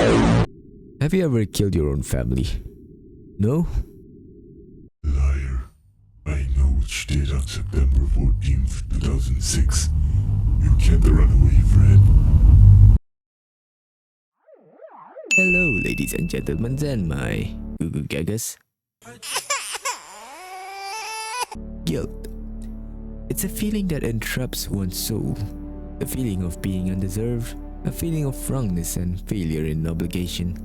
Have you ever killed your own family? No? Liar. I know what you did on September 14th, 2006. You kept the runaway, Fred. Hello, ladies and gentlemen, and my Goo Gagas. Guilt. It's a feeling that entraps one's soul. A feeling of being undeserved, a feeling of wrongness and failure in obligation.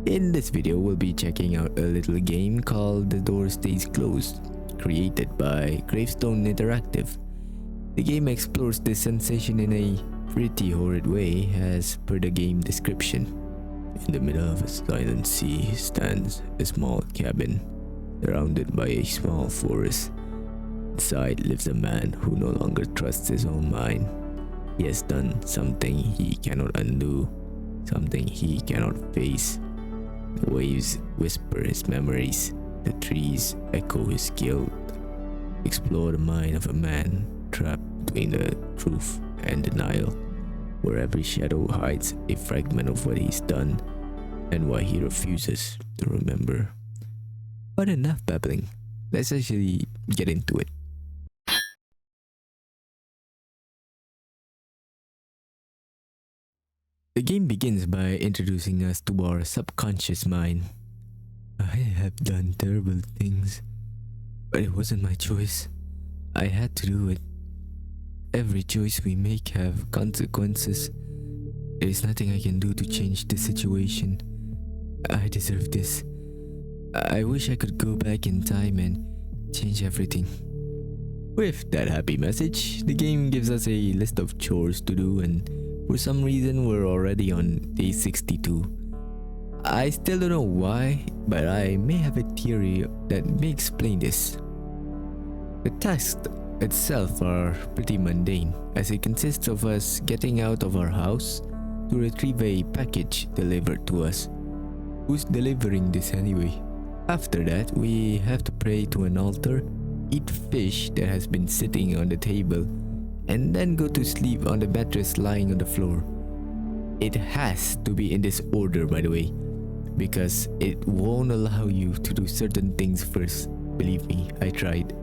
In this video, we'll be checking out a little game called The Door Stays Closed, created by Gravestone Interactive. The game explores this sensation in a pretty horrid way as per the game description. In the middle of a silent sea stands a small cabin, surrounded by a small forest. Inside lives a man who no longer trusts his own mind. He has done something he cannot undo, something he cannot face. The waves whisper his memories, the trees echo his guilt. Explore the mind of a man trapped between the truth and denial, where every shadow hides a fragment of what he's done and why he refuses to remember. But enough babbling, let's actually get into it. The game begins by introducing us to our subconscious mind. I have done terrible things, but it wasn't my choice. I had to do it. Every choice we make have consequences. There is nothing I can do to change the situation. I deserve this. I wish I could go back in time and change everything. With that happy message, the game gives us a list of chores to do, and for some reason we're already on day 62. I still don't know why, but I may have a theory that may explain this. The tasks itself are pretty mundane, as it consists of us getting out of our house to retrieve a package delivered to us. Who's delivering this anyway? After that, we have to pray to an altar, eat fish that has been sitting on the table, and then go to sleep on the mattress lying on the floor. It has to be in this order, by the way, because it won't allow you to do certain things first. Believe me, I tried.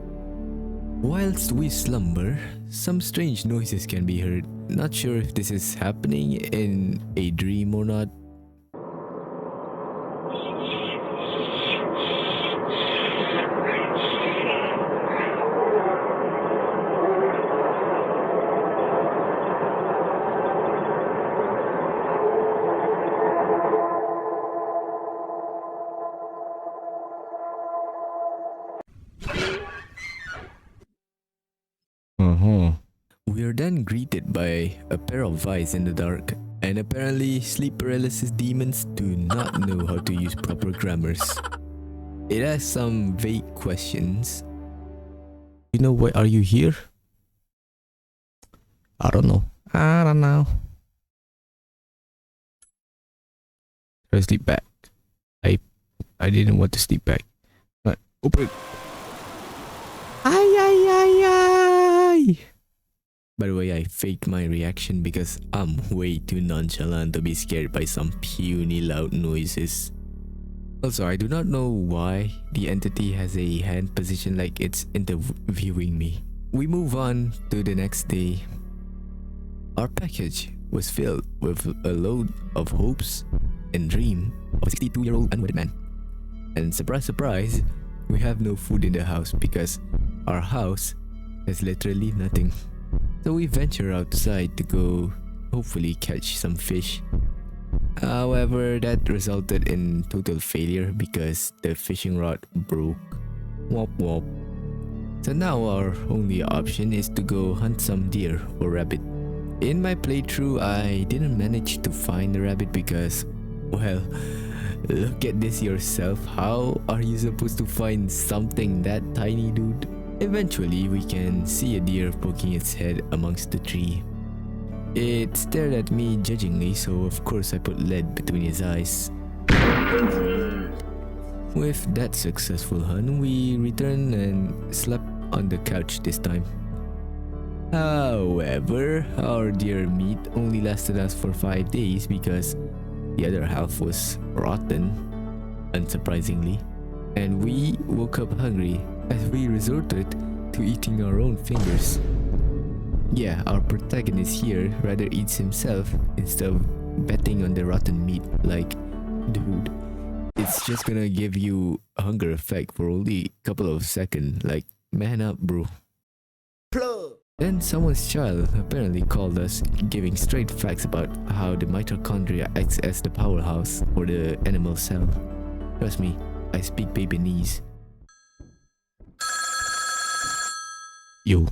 Whilst we slumber, some strange noises can be heard. Not sure if this is happening in a dream or not. We are then greeted by a pair of eyes in the dark, and apparently sleep paralysis demons do not know how to use proper grammars. It has some vague questions. You know, why are you here? I don't know. Try to sleep back. I didn't want to sleep back. But open. Ay. By the way, I faked my reaction because I'm way too nonchalant to be scared by some puny loud noises. Also, I do not know why the entity has a hand position like it's interviewing me. We move on to the next day. Our package was filled with a load of hopes and dream of a 62-year-old unwedded man. And surprise, surprise, we have no food in the house because our house has literally nothing. So we venture outside to go hopefully catch some fish. However, that resulted in total failure because the fishing rod broke. Womp womp. So now our only option is to go hunt some deer or rabbit. In my playthrough, I didn't manage to find the rabbit because, well, look at this yourself. How are you supposed to find something that tiny, dude? Eventually, we can see a deer poking its head amongst the tree. It stared at me judgingly, so of course I put lead between his eyes. With that successful hunt, we returned and slept on the couch this time. However, our deer meat only lasted us for 5 days because The other half was rotten, unsurprisingly. And we woke up hungry as we resorted to eating our own fingers. Yeah, our protagonist here rather eats himself instead of betting on the rotten meat. Like, dude, it's just gonna give you a hunger effect for only a couple of seconds. Like, man up, bro. Then someone's child apparently called us, giving straight facts about how the mitochondria acts as the powerhouse for the animal cell. Trust me, I speak Babyese. Yo.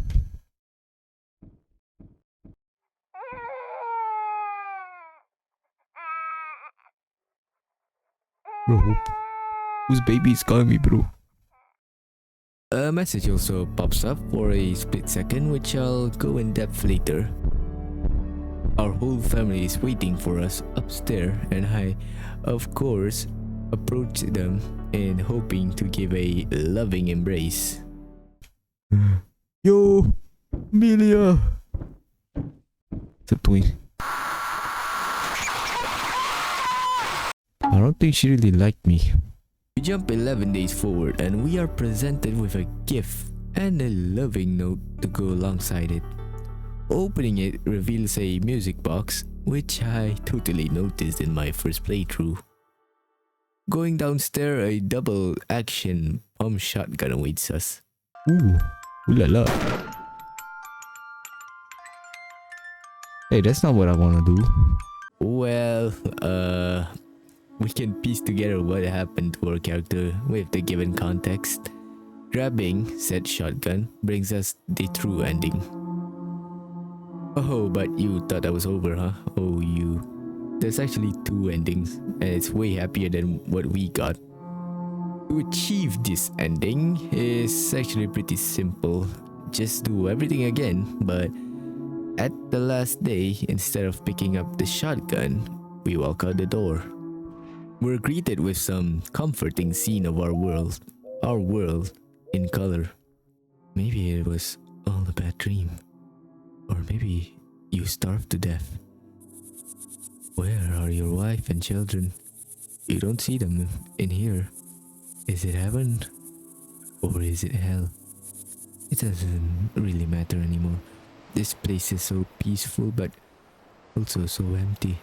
Bro, whose baby is calling me, bro? A message also pops up for a split second, which I'll go in depth later. Our whole family is waiting for us upstairs, and I, of course, approach them and hoping to give a loving embrace. Yo, Amelia! What's up, twin? I don't think she really liked me. We jump 11 days forward and we are presented with a gift and a loving note to go alongside it. Opening it reveals a music box, which I totally noticed in my first playthrough. Going downstairs, a double action pump shotgun awaits us. Ooh la la. Hey, that's not what I want to do. Well, we can piece together what happened to our character with the given context. Grabbing said shotgun brings us the true ending. Oh, but you thought that was over, huh? Oh, you. There's actually two endings, and it's way happier than what we got. To achieve this ending is actually pretty simple. Just do everything again, but at the last day, instead of picking up the shotgun, we walk out the door. We're greeted with some comforting scene of our world in color. Maybe it was all a bad dream. Or maybe you starved to death. Where are your wife and children? You don't see them in here. Is it heaven? Or is it hell? It doesn't really matter anymore. This place is so peaceful but also so empty.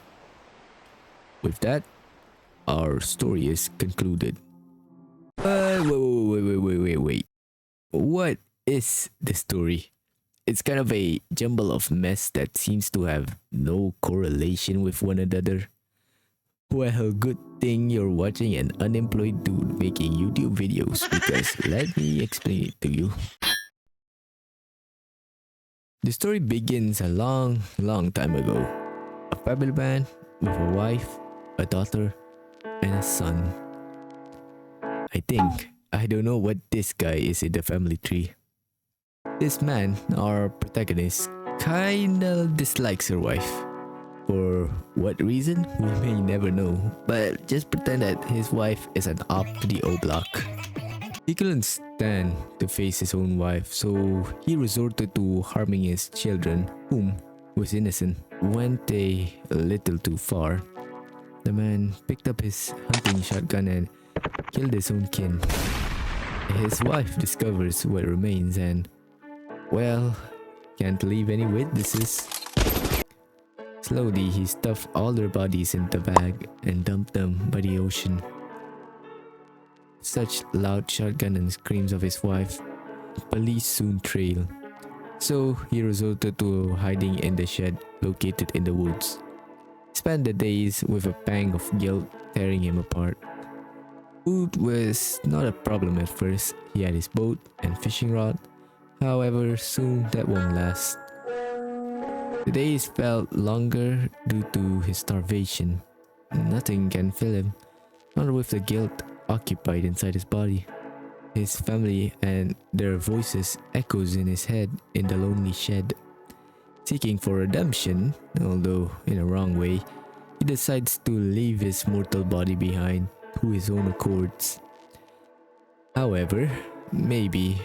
With that, our story is concluded. Wait. What is the story? It's kind of a jumble of mess that seems to have no correlation with one another. Well, good thing you're watching an unemployed dude making YouTube videos, because let me explain it to you. The story begins a long time ago. A family man with a wife, a daughter, and a son. I don't know what this guy is in the family tree. This man, our protagonist, kinda dislikes her wife. For what reason, we may never know, but just pretend that his wife is an op to the O block. He couldn't stand to face his own wife, so he resorted to harming his children, whom was innocent. Went a little too far. The man picked up his hunting shotgun and killed his own kin. His wife discovers what remains and, well, can't leave any witnesses. Slowly, he stuffed all their bodies in the bag and dumped them by the ocean. Such loud shotgun and screams of his wife, police soon trail. So he resorted to hiding in the shed located in the woods. Spent the days with a pang of guilt tearing him apart. Food was not a problem at first. He had his boat and fishing rod. However, soon that won't last. The days felt longer due to his starvation. Nothing can fill him, not with the guilt occupied inside his body. His family and their voices echoes in his head in the lonely shed. Seeking for redemption, although in a wrong way, he decides to leave his mortal body behind to his own accords. However, maybe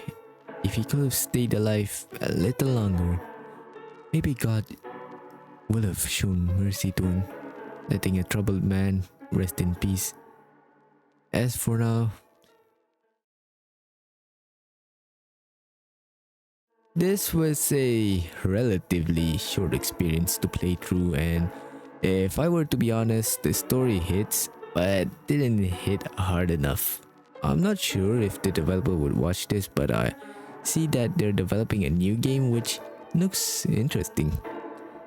if he could have stayed alive a little longer, maybe God will have shown mercy to him. letting a troubled man rest in peace. As for now, this was a relatively short experience to play through, and if I were to be honest, the story hits, but didn't hit hard enough. I'm not sure if the developer would watch this, but I see that they're developing a new game which looks interesting.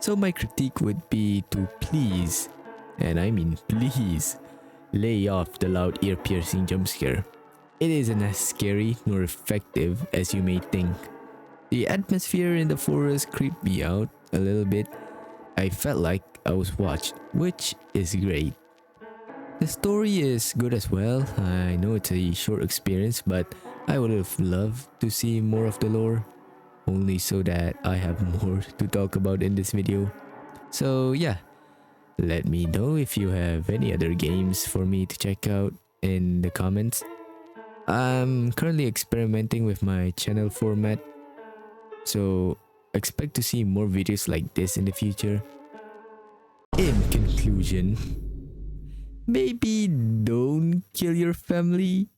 So my critique would be to please, and I mean please, lay off the loud ear-piercing jump scare. It isn't as scary nor effective as you may think. The atmosphere in the forest creeped me out a little bit. I felt like I was watched, which is great. The story is good as well. I know it's a short experience, but I would have loved to see more of the lore, only so that I have more to talk about in this video. So yeah, let me know if you have any other games for me to check out in the comments. I'm currently experimenting with my channel format, so expect to see more videos like this in the future. In conclusion, maybe don't kill your family